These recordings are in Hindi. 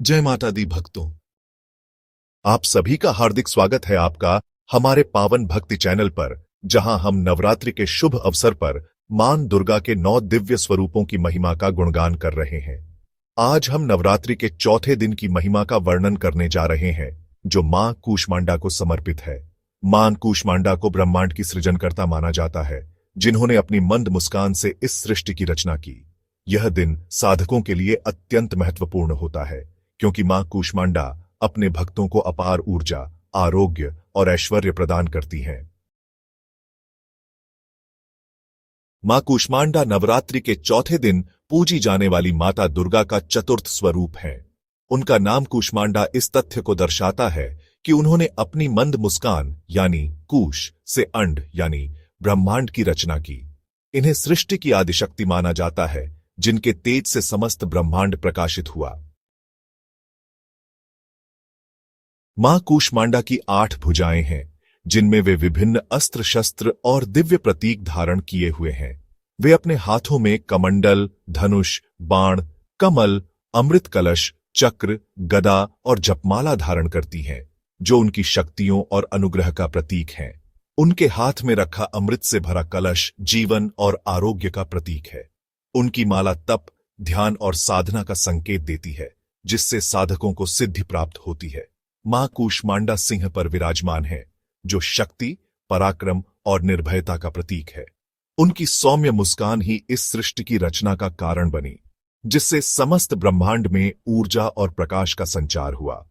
जय माता दी भक्तों। आप सभी का हार्दिक स्वागत है आपका हमारे पावन भक्ति चैनल पर, जहां हम नवरात्रि के शुभ अवसर पर मां दुर्गा के 9 दिव्य स्वरूपों की महिमा का गुणगान कर रहे हैं। आज हम नवरात्रि के चौथे दिन की महिमा का वर्णन करने जा रहे हैं, जो मां कूष्मांडा को समर्पित है। मां कूष्मांडा को ब्रह्मांड की सृजनकर्ता माना जाता है, जिन्होंने अपनी मंद मुस्कान से इस सृष्टि की रचना की। यह दिन साधकों के लिए अत्यंत महत्वपूर्ण होता है, क्योंकि मां कूष्मांडा अपने भक्तों को अपार ऊर्जा, आरोग्य और ऐश्वर्य प्रदान करती हैं। मां कूष्मांडा नवरात्रि के चौथे दिन पूजी जाने वाली माता दुर्गा का चतुर्थ स्वरूप है। उनका नाम कूष्मांडा इस तथ्य को दर्शाता है कि उन्होंने अपनी मंद मुस्कान यानी कूश से अंड यानी ब्रह्मांड की रचना की। इन्हें सृष्टि की आदिशक्ति माना जाता है, जिनके तेज से समस्त ब्रह्मांड प्रकाशित हुआ। मां कूष्मांडा की 8 भुजाएं हैं, जिनमें वे विभिन्न अस्त्र शस्त्र और दिव्य प्रतीक धारण किए हुए हैं। वे अपने हाथों में कमंडल, धनुष, बाण, कमल, अमृत कलश, चक्र, गदा और जपमाला धारण करती हैं, जो उनकी शक्तियों और अनुग्रह का प्रतीक हैं। उनके हाथ में रखा अमृत से भरा कलश जीवन और आरोग्य का प्रतीक है। उनकी माला तप, ध्यान और साधना का संकेत देती है, जिससे साधकों को सिद्धि प्राप्त होती है। मां कूष्मांडा सिंह पर विराजमान है, जो शक्ति, पराक्रम और निर्भयता का प्रतीक है। उनकी सौम्य मुस्कान ही इस सृष्टि की रचना का कारण बनी, जिससे समस्त ब्रह्मांड में ऊर्जा और प्रकाश का संचार हुआ।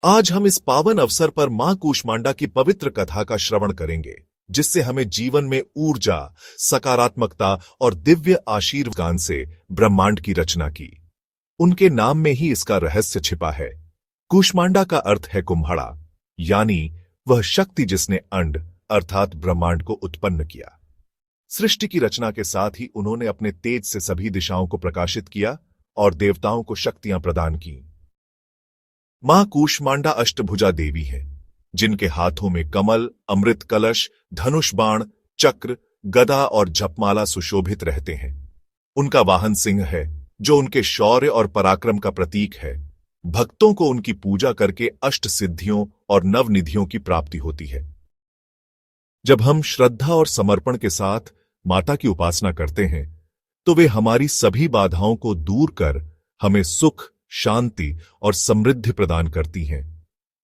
आज हम इस पावन अवसर पर मां कूष्मांडा की पवित्र कथा का श्रवण करेंगे, जिससे हमें जीवन में ऊर्जा, सकारात्मकता और दिव्य आशीर्वाद से ब्रह्मांड की रचना की। उनके नाम में ही इसका रहस्य छिपा है। कूष्मांडा का अर्थ है कुम्हाड़ा, यानी वह शक्ति जिसने अंड अर्थात ब्रह्मांड को उत्पन्न किया। सृष्टि की रचना के साथ ही उन्होंने अपने तेज से सभी दिशाओं को प्रकाशित किया और देवताओं को शक्तियां प्रदान की। मां कूष्मांडा अष्टभुजा देवी है, जिनके हाथों में कमल, अमृत कलश, धनुष बाण, चक्र, गदा और जपमाला सुशोभित रहते हैं। उनका वाहन सिंह है, जो उनके शौर्य और पराक्रम का प्रतीक है। भक्तों को उनकी पूजा करके अष्ट सिद्धियों और नवनिधियों की प्राप्ति होती है। जब हम श्रद्धा और समर्पण के साथ माता की उपासना करते हैं, तो वे हमारी सभी बाधाओं को दूर कर हमें सुख, शांति और समृद्धि प्रदान करती हैं।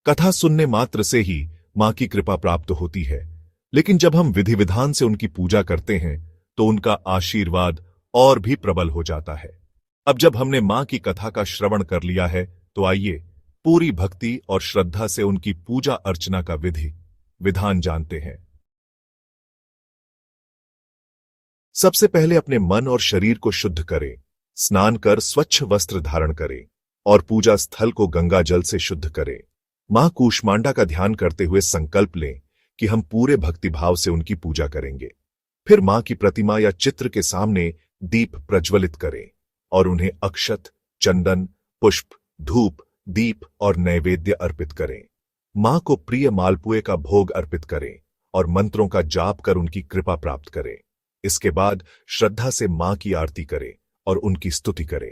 कथा सुनने मात्र से ही मां की कृपा प्राप्त होती है, लेकिन जब हम विधि विधान से उनकी पूजा करते हैं, तो उनका आशीर्वाद और भी प्रबल हो जाता है। अब जब हमने मां की कथा का श्रवण कर लिया है, तो आइए पूरी भक्ति और श्रद्धा से उनकी पूजा अर्चना का विधि विधान जानते हैं। सबसे पहले अपने मन और शरीर को शुद्ध करें। स्नान कर स्वच्छ वस्त्र धारण करें और पूजा स्थल को गंगा जल से शुद्ध करें। मां कूष्मांडा का ध्यान करते हुए संकल्प लें कि हम पूरे भक्तिभाव से उनकी पूजा करेंगे। फिर मां की प्रतिमा या चित्र के सामने दीप प्रज्वलित करें और उन्हें अक्षत, चंदन, पुष्प, धूप, दीप और नैवेद्य अर्पित करें। मां को प्रिय मालपुए का भोग अर्पित करें और मंत्रों का जाप कर उनकी कृपा प्राप्त करें। इसके बाद श्रद्धा से मां की आरती करें और उनकी स्तुति करें।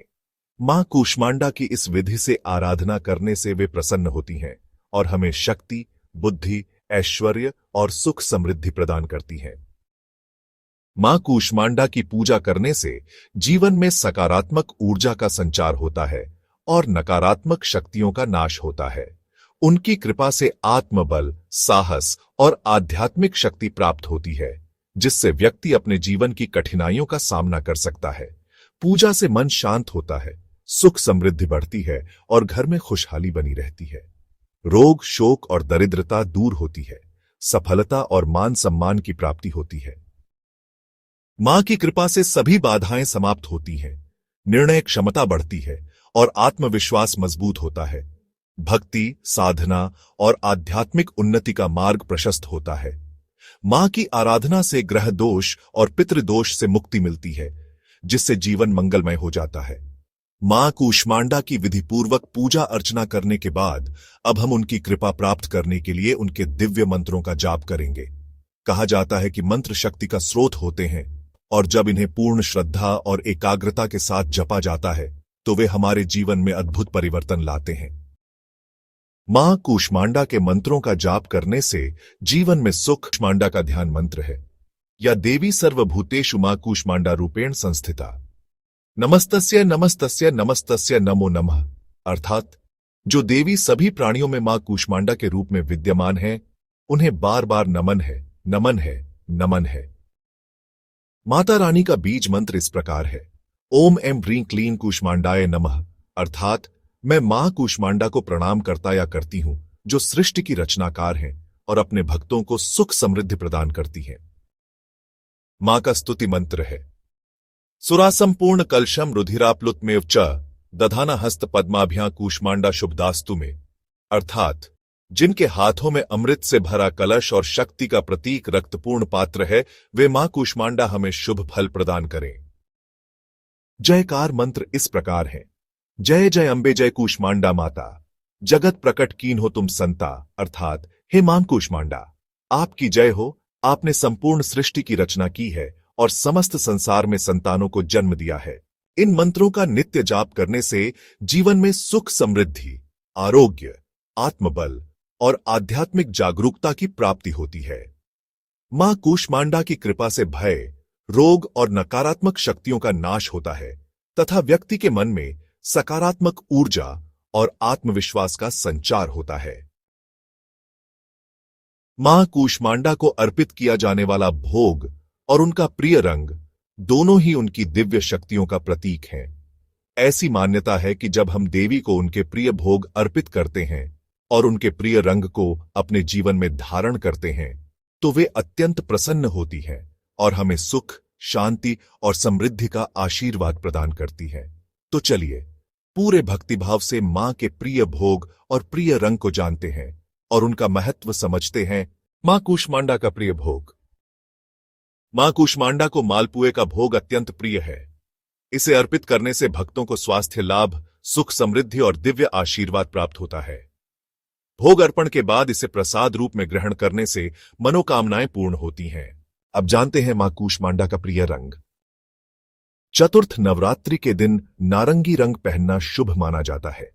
मां कूष्मांडा की इस विधि से आराधना करने से वे प्रसन्न होती हैं और हमें शक्ति, बुद्धि, ऐश्वर्य और सुख समृद्धि प्रदान करती हैं। मां कूष्मांडा की पूजा करने से जीवन में सकारात्मक ऊर्जा का संचार होता है और नकारात्मक शक्तियों का नाश होता है। उनकी कृपा से आत्मबल, साहस और आध्यात्मिक शक्ति प्राप्त होती है, जिससे व्यक्ति अपने जीवन की कठिनाइयों का सामना कर सकता है। पूजा से मन शांत होता है, सुख समृद्धि बढ़ती है और घर में खुशहाली बनी रहती है। रोग, शोक और दरिद्रता दूर होती है। सफलता और मान सम्मान की प्राप्ति होती है। मां की कृपा से सभी बाधाएं समाप्त होती हैं, निर्णय क्षमता बढ़ती है और आत्मविश्वास मजबूत होता है। भक्ति, साधना और आध्यात्मिक उन्नति का मार्ग प्रशस्त होता है। मां की आराधना से ग्रह दोष और पितृदोष से मुक्ति मिलती है, जिससे जीवन मंगलमय हो जाता है। मां कूष्मांडा की विधिपूर्वक पूजा अर्चना करने के बाद अब हम उनकी कृपा प्राप्त करने के लिए उनके दिव्य मंत्रों का जाप करेंगे। कहा जाता है कि मंत्र शक्ति का स्रोत होते हैं और जब इन्हें पूर्ण श्रद्धा और एकाग्रता के साथ जपा जाता है, तो वे हमारे जीवन में अद्भुत परिवर्तन लाते हैं। मां कूष्मांडा के मंत्रों का जाप करने से जीवन में सुख। कूष्मांडा का ध्यान मंत्र है या देवी सर्वभूतेषु मां कूष्मांडा रूपेण संस्थिता। नमस्तस्य नमस्तस्य नमस्तस्य नमो नमः, अर्थात जो देवी सभी प्राणियों में मां कूष्मांडा के रूप में विद्यमान है, उन्हें बार बार नमन है, नमन है, नमन है। माता रानी का बीज मंत्र इस प्रकार है, ओम एम ह्रीं क्लीं कूष्मांडाय नमः, अर्थात मैं मां कूष्मांडा को प्रणाम करता या करती हूं, जो सृष्टि की रचनाकार हैं और अपने भक्तों को सुख समृद्धि प्रदान करती हैं। मां का स्तुति मंत्र है, सुरासंपूर्ण कलशम रुधिराप्लुतमेव च दधाना हस्त पद्माभ्यां कूष्मांडा शुभदास्तु में, अर्थात जिनके हाथों में अमृत से भरा कलश और शक्ति का प्रतीक रक्तपूर्ण पात्र है, वे मां कूष्मांडा हमें शुभ फल प्रदान करें। जयकार मंत्र इस प्रकार है, जय जय अंबे जय कूष्मांडा माता, जगत प्रकट कीन हो तुम संता, अर्थात हे मां कूष्मांडा, आपकी जय हो, आपने संपूर्ण सृष्टि की रचना की है और समस्त संसार में संतानों को जन्म दिया है। इन मंत्रों का नित्य जाप करने से जीवन में सुख समृद्धि, आरोग्य, आत्मबल और आध्यात्मिक जागरूकता की प्राप्ति होती है। मां कूष्मांडा की कृपा से भय, रोग और नकारात्मक शक्तियों का नाश होता है तथा व्यक्ति के मन में सकारात्मक ऊर्जा और आत्मविश्वास का संचार होता है। मां कूष्मांडा को अर्पित किया जाने वाला भोग और उनका प्रिय रंग दोनों ही उनकी दिव्य शक्तियों का प्रतीक हैं। ऐसी मान्यता है कि जब हम देवी को उनके प्रिय भोग अर्पित करते हैं और उनके प्रिय रंग को अपने जीवन में धारण करते हैं, तो वे अत्यंत प्रसन्न होती हैं और हमें सुख, शांति और समृद्धि का आशीर्वाद प्रदान करती हैं। तो चलिए पूरे भक्तिभाव से मां के प्रिय भोग और प्रिय रंग को जानते हैं और उनका महत्व समझते हैं। मां कूष्मांडा का प्रिय भोग। मां कूष्मांडा को मालपुए का भोग अत्यंत प्रिय है। इसे अर्पित करने से भक्तों को स्वास्थ्य लाभ, सुख समृद्धि और दिव्य आशीर्वाद प्राप्त होता है। भोग अर्पण के बाद इसे प्रसाद रूप में ग्रहण करने से मनोकामनाएं पूर्ण होती हैं। अब जानते हैं मां कूष्मांडा का प्रिय रंग। चतुर्थ नवरात्रि के दिन नारंगी रंग पहनना शुभ माना जाता है।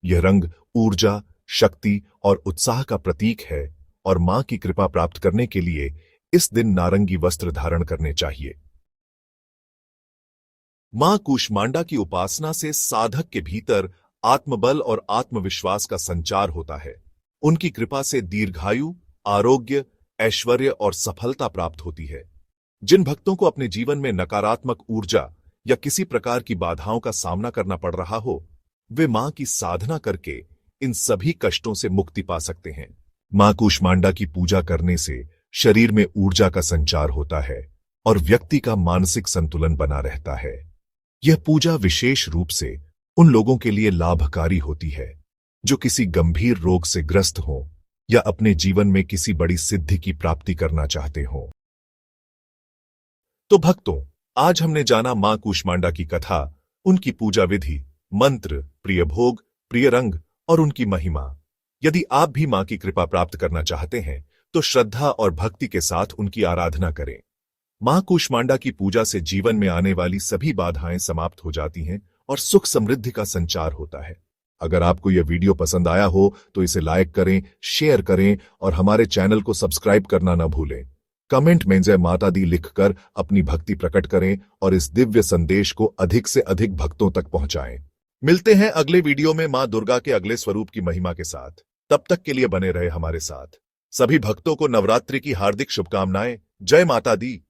यह रंग ऊर्जा, शक्ति और उत्साह का प्रतीक है और मां की कृपा प्राप्त करने के लिए इस दिन नारंगी वस्त्र धारण करने चाहिए। मां कूष्मांडा की उपासना से साधक के भीतर आत्मबल और आत्मविश्वास का संचार होता है। उनकी कृपा से दीर्घायु, आरोग्य, ऐश्वर्य और सफलता प्राप्त होती है। जिन भक्तों को अपने जीवन में नकारात्मक ऊर्जा या किसी प्रकार की बाधाओं का सामना करना पड़ रहा हो, वे मां की साधना करके इन सभी कष्टों से मुक्ति पा सकते हैं। मां कूष्मांडा की पूजा करने से शरीर में ऊर्जा का संचार होता है और व्यक्ति का मानसिक संतुलन बना रहता है। यह पूजा विशेष रूप से उन लोगों के लिए लाभकारी होती है जो किसी गंभीर रोग से ग्रस्त हों या अपने जीवन में किसी बड़ी सिद्धि की प्राप्ति करना चाहते हों। तो भक्तों, आज हमने जाना मां कूष्मांडा की कथा, उनकी पूजा विधि, मंत्र, प्रिय भोग, प्रिय रंग और उनकी महिमा। यदि आप भी मां की कृपा प्राप्त करना चाहते हैं तो श्रद्धा और भक्ति के साथ उनकी आराधना करें। मां कूष्मांडा की पूजा से जीवन में आने वाली सभी बाधाएं समाप्त हो जाती हैं और सुख समृद्धि का संचार होता है। अगर आपको यह वीडियो पसंद आया हो तो इसे लाइक करें, शेयर करें और हमारे चैनल को सब्सक्राइब करना न भूलें। कमेंट में जय माता दी लिखकर अपनी भक्ति प्रकट करें और इस दिव्य संदेश को अधिक से अधिक भक्तों तक पहुंचाएं। मिलते हैं अगले वीडियो में मां दुर्गा के अगले स्वरूप की महिमा के साथ। तब तक के लिए बने रहे हमारे साथ। सभी भक्तों को नवरात्रि की हार्दिक शुभकामनाएं। जय माता दी।